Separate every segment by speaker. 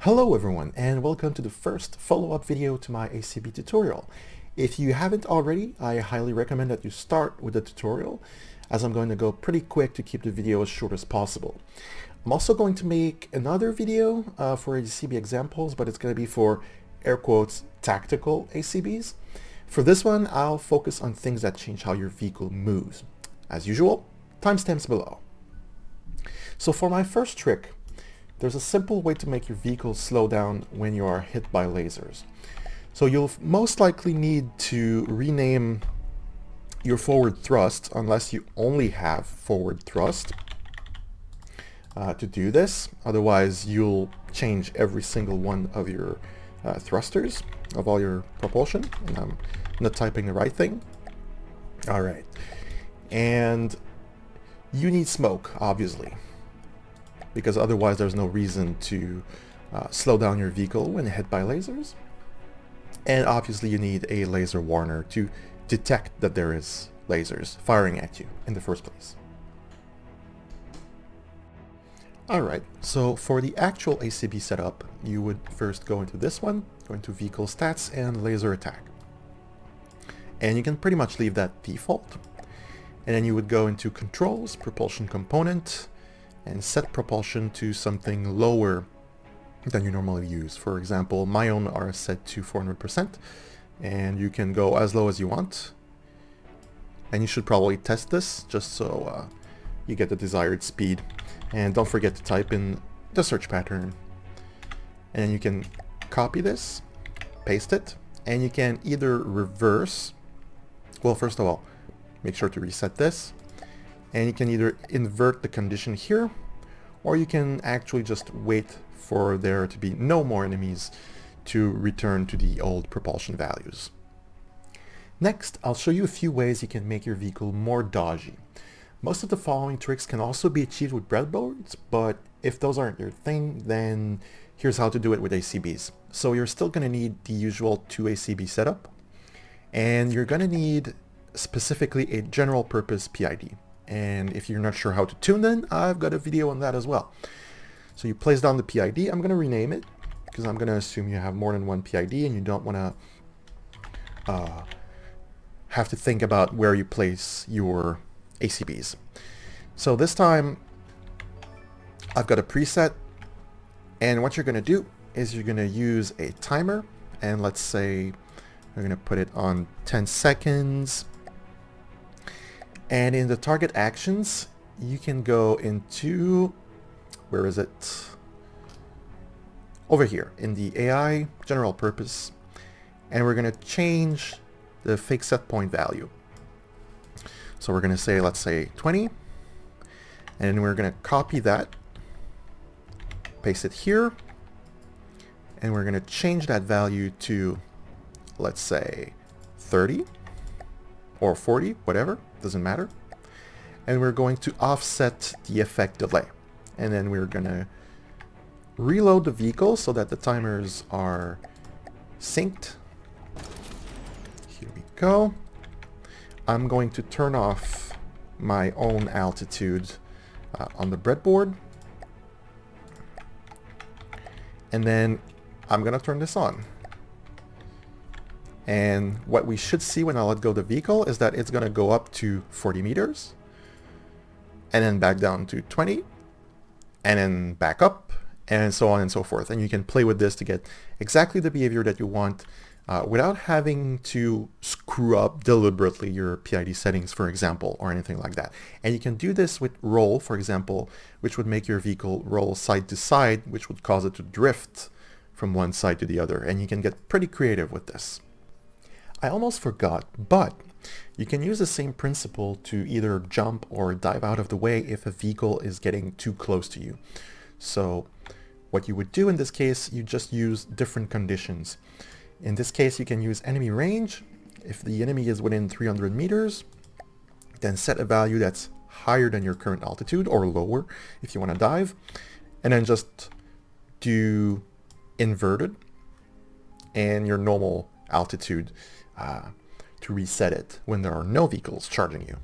Speaker 1: Hello everyone, and welcome to the first follow-up video to my ACB tutorial. If you haven't already, I highly recommend that you start with the tutorial, as I'm going to go pretty quick to keep the video as short as possible. I'm also going to make another video for ACB examples, but it's going to be for air quotes tactical ACBs. For this one, I'll focus on things that change how your vehicle moves. As usual, timestamps below. So for my first trick, there's a simple way to make your vehicle slow down when you are hit by lasers. So you'll most likely need to rename your forward thrust, unless you only have forward thrust, to do this. Otherwise, you'll change every single one of your thrusters of all your propulsion. And I'm not typing the right thing. All right. And you need smoke, obviously, because otherwise there's no reason to slow down your vehicle when hit by lasers. And obviously you need a laser warner to detect that there is lasers firing at you in the first place. Alright, so for the actual ACB setup, you would first go into this one, go into vehicle stats and laser attack. And you can pretty much leave that default. And then you would go into controls, propulsion component, and set propulsion to something lower than you normally use. For example, my own are set to 400%, and you can go as low as you want. And you should probably test this just so you get the desired speed. And don't forget to type in the search pattern. And then you can copy this, paste it, and you can either reverse, well, first of all, make sure to reset this. And you can either invert the condition here, or you can actually just wait for there to be no more enemies to return to the old propulsion values. Next, I'll show you a few ways you can make your vehicle more dodgy. Most of the following tricks can also be achieved with breadboards, but if those aren't your thing, then here's how to do it with ACBs. So you're still going to need the usual 2 ACB setup, and you're going to need specifically a general purpose PID. And if you're not sure how to tune them, I've got a video on that as well. So you place down the PID. I'm going to rename it because I'm going to assume you have more than one PID and you don't want to have to think about where you place your ACBs. So this time I've got a preset, and what you're going to do is you're going to use a timer, and let's say we're going to put it on 10 seconds. And in the target actions, you can go into, where is it? Over here in the AI general purpose, and we're going to change the fake set point value. So we're going to say, let's say 20, and we're going to copy that, paste it here, and we're going to change that value to, let's say 30 or 40, whatever. Doesn't matter. And we're going to offset the effect delay. And then we're going to reload the vehicle so that the timers are synced. Here we go. I'm going to turn off my own altitude on the breadboard. And then I'm going to turn this on. And what we should see when I let go the vehicle is that it's going to go up to 40 meters, and then back down to 20, and then back up, and so on and so forth. And you can play with this to get exactly the behavior that you want without having to screw up deliberately your PID settings, for example, or anything like that. And you can do this with roll, for example, which would make your vehicle roll side to side, which would cause it to drift from one side to the other. And you can get pretty creative with this. I almost forgot, but you can use the same principle to either jump or dive out of the way if a vehicle is getting too close to you. So what you would do in this case, you just use different conditions. In this case, you can use enemy range. If the enemy is within 300 meters, then set a value that's higher than your current altitude, or lower if you want to dive, and then just do inverted and your normal altitude to reset it when there are no vehicles charging you.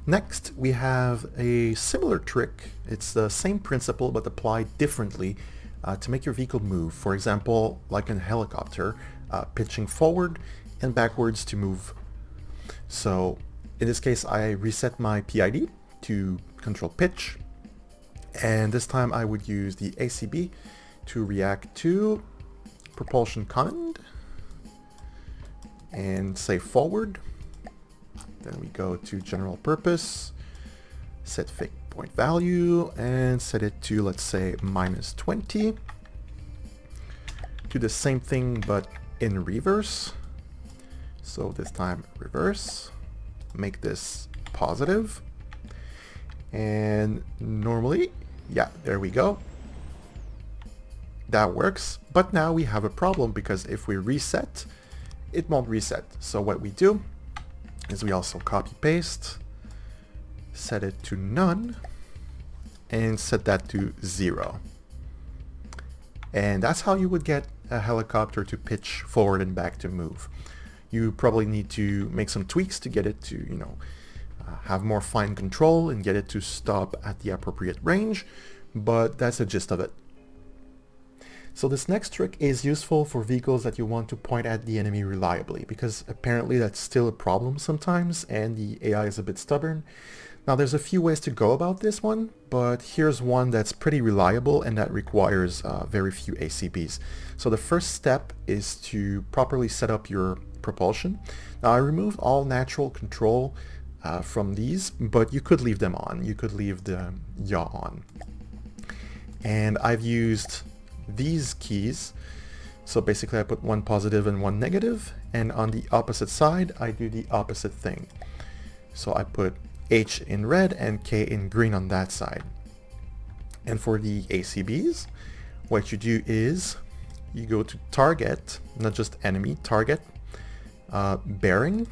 Speaker 1: Next, we have a similar trick. It's the same principle but applied differently to make your vehicle move. For example, like in a helicopter, pitching forward and backwards to move. So in this case, I reset my PID to control pitch. And this time I would use the ACB to react to propulsion command and say forward. Then we go to general purpose, set fixed point value and set it to, let's say, -20. Do the same thing but in reverse. So this time reverse, make this positive. And normally, yeah, there we go. That works, but now we have a problem because if we reset, it won't reset. So what we do is we also copy paste, set it to none, and set that to 0. And that's how you would get a helicopter to pitch forward and back to move. You probably need to make some tweaks to get it to, have more fine control and get it to stop at the appropriate range, but that's the gist of it. So this next trick is useful for vehicles that you want to point at the enemy reliably, because apparently that's still a problem sometimes and the AI is a bit stubborn. Now there's a few ways to go about this one, but here's one that's pretty reliable and that requires very few ACBs. So the first step is to properly set up your propulsion. Now I removed all natural control from these, but you could leave them on. You could leave the yaw on. And I've used these keys. So basically I put one positive and one negative, and on the opposite side I do the opposite thing. So I put H in red and K in green on that side. And for the ACBs, what you do is you go to target, not just enemy, target, bearing,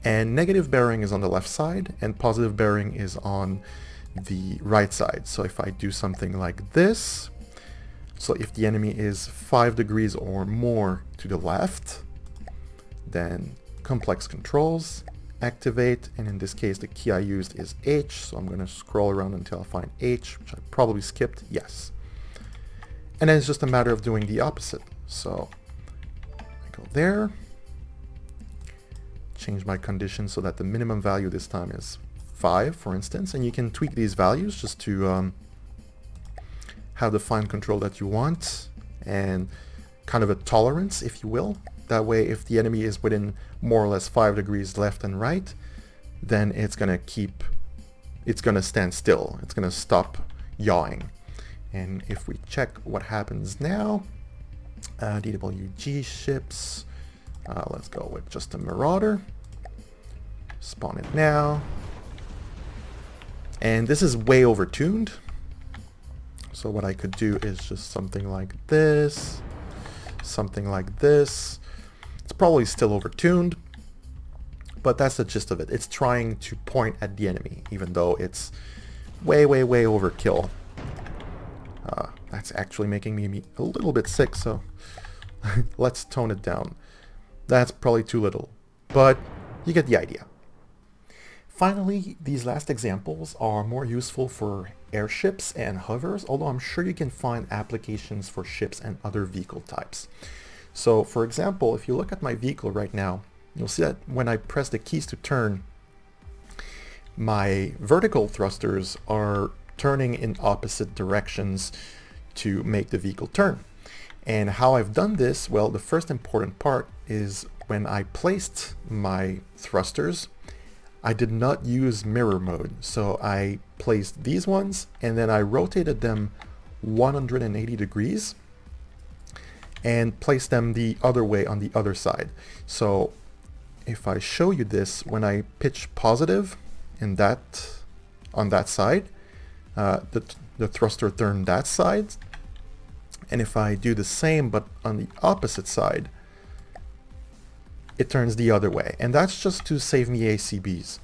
Speaker 1: and negative bearing is on the left side and positive bearing is on the right side. So if I do something like this, so if the enemy is 5 degrees or more to the left, then complex controls, activate, and in this case the key I used is H, so I'm going to scroll around until I find H, which I probably skipped, yes. And then it's just a matter of doing the opposite. So I go there, change my condition so that the minimum value this time is 5, for instance, and you can tweak these values just to have the fine control that you want and kind of a tolerance, if you will. That way, if the enemy is within more or less 5 degrees left and right, then it's going to stand still. It's going to stop yawing. And if we check what happens now, DWG ships, let's go with just a Marauder. Spawn it now. And this is way overtuned. So what I could do is just something like this, something like this. It's probably still overtuned, but that's the gist of it. It's trying to point at the enemy, even though it's way, way, way overkill. That's actually making me a little bit sick, so let's tone it down. That's probably too little, but you get the idea. Finally, these last examples are more useful for airships and hovers, although I'm sure you can find applications for ships and other vehicle types. So for example, if you look at my vehicle right now, you'll see that when I press the keys to turn, my vertical thrusters are turning in opposite directions to make the vehicle turn. And how I've done this, well, the first important part is when I placed my thrusters, I did not use mirror mode. So I placed these ones and then I rotated them 180 degrees and place them the other way on the other side. So if I show you this, when I pitch positive in that, on that side, the thruster turned that side. And if I do the same but on the opposite side, it turns the other way. And that's just to save me ACBs.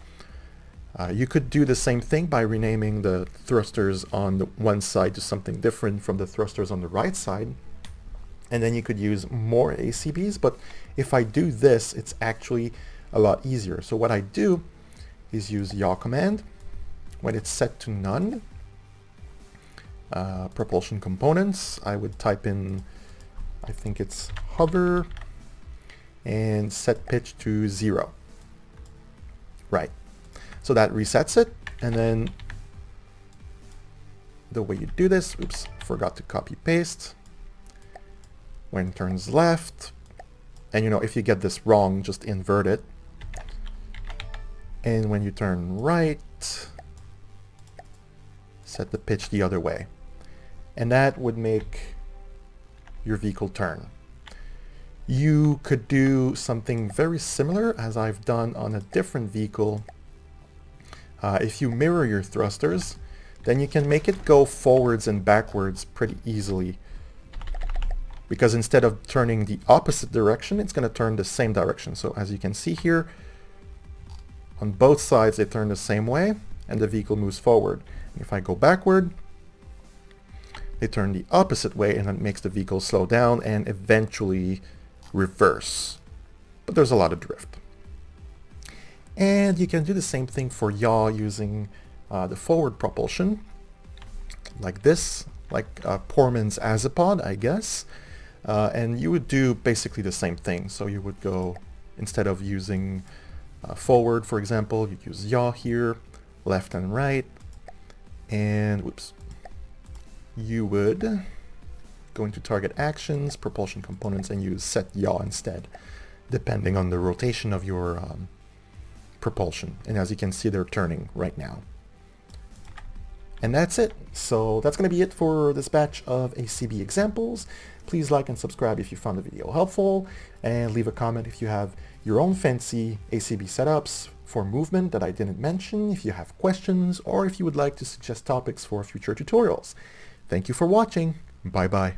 Speaker 1: You could do the same thing by renaming the thrusters on the one side to something different from the thrusters on the right side. And then you could use more ACBs, but if I do this, it's actually a lot easier. So what I do is use yaw command. When it's set to none, propulsion components, I would type in, I think it's hover, and set pitch to 0. Right. So that resets it, and then the way you do this, oops, forgot to copy paste. When it turns left, and if you get this wrong, just invert it. And when you turn right, set the pitch the other way. And that would make your vehicle turn. You could do something very similar as I've done on a different vehicle. If you mirror your thrusters, then you can make it go forwards and backwards pretty easily. Because instead of turning the opposite direction, it's going to turn the same direction. So as you can see here, on both sides they turn the same way and the vehicle moves forward. If I go backward, they turn the opposite way, and that makes the vehicle slow down and eventually reverse. But there's a lot of drift. And you can do the same thing for yaw using the forward propulsion, like this, like Poorman's Azipod, I guess. And you would do basically the same thing. So you would go, instead of using forward, for example, you'd use yaw here, left and right, and whoops. You would go into target actions, propulsion components, and use set yaw instead, depending on the rotation of your propulsion. And as you can see, they're turning right now. And that's it. So that's going to be it for this batch of ACB examples. Please like and subscribe if you found the video helpful, and leave a comment if you have your own fancy ACB setups for movement that I didn't mention, if you have questions, or if you would like to suggest topics for future tutorials. Thank you for watching. Bye bye.